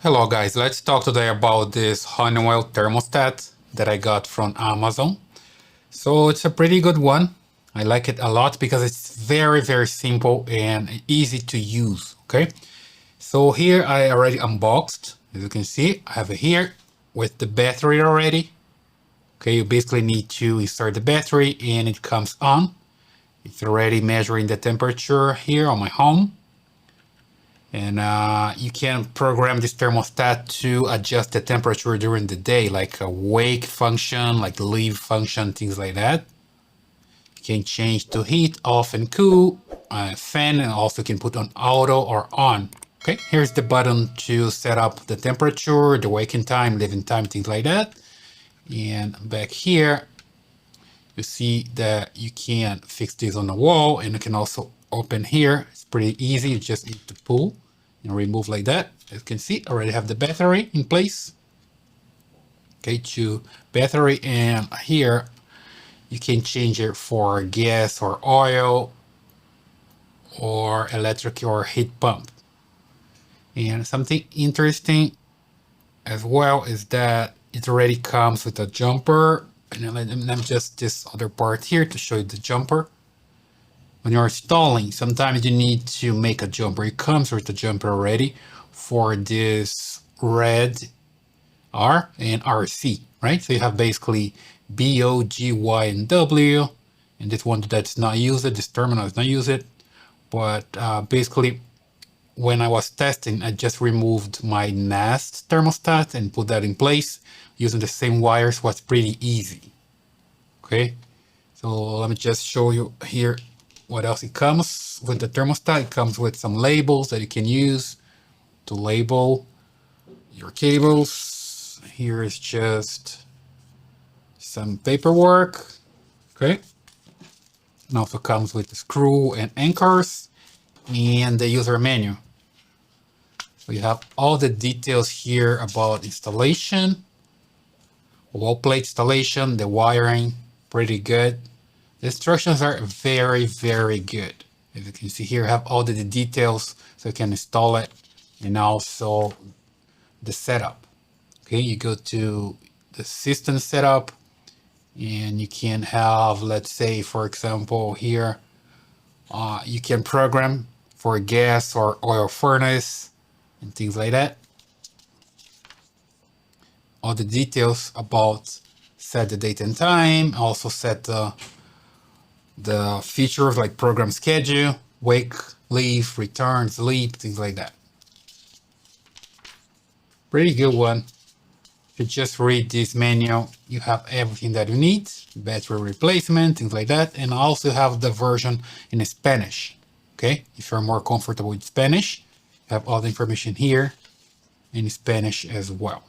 Hello guys, let's talk today about this Honeywell thermostat that I got from Amazon. So it's a pretty good one. I like it a lot because it's very simple and easy to use. Okay, so here I already unboxed. As you can see, I have it here with the battery already. Okay, you basically need to insert the battery and it comes on. It's already measuring the temperature here on my home. And you can program this thermostat to adjust the temperature during the day, like a wake function, like the leave function, things like that. You can change to heat, off and cool, fan, and also can put on auto or on. Okay, here's the button to set up the temperature, the waking time, leaving time, things like that. And back here, you see that you can fix this on the wall, and you can also open here. It's pretty easy. You just need to pull and remove like that. As you can see, I already have the battery in place. Okay, to battery, and here you can change it for gas or oil or electric or heat pump. And something interesting as well is that it already comes with a jumper. And let me just this other part here to show you the jumper. When you're installing, sometimes you need to make a jumper. It comes with a jumper already for this red R and RC, right? So you have basically B, O, G, Y, and W. And this one that's not used, this terminal is not used. But basically, when I was testing, I just removed my Nest thermostat and put that in place using the same wires. Was pretty easy. Okay, so let me just show you here what else it comes with the thermostat. It comes with some labels that you can use to label your cables. Here is just some paperwork. Okay, and also comes with the screw and anchors and the user manual. So you have all the details here about installation, wall plate installation, the wiring, pretty good. The instructions are very good. As you can see here, I have all the details so you can install it, and also the setup. Okay, you go to the system setup and you can have, let's say, for example, here, you can program for a gas or oil furnace and things like that. All the details about set the date and time, also set the features like program schedule, wake, leave, return, sleep, things like that. Pretty good one. If you just read this manual, you have everything that you need, battery replacement, things like that, and also have the version in Spanish. Okay, if you're more comfortable with Spanish, you have all the information here in Spanish as well.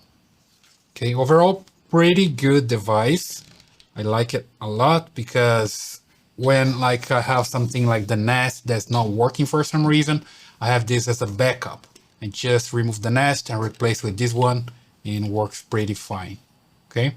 Okay, overall, pretty good device. I like it a lot because when like I have something like the Nest that's not working for some reason, I have this as a backup and just remove the Nest and replace with this one, and it works pretty fine. Okay.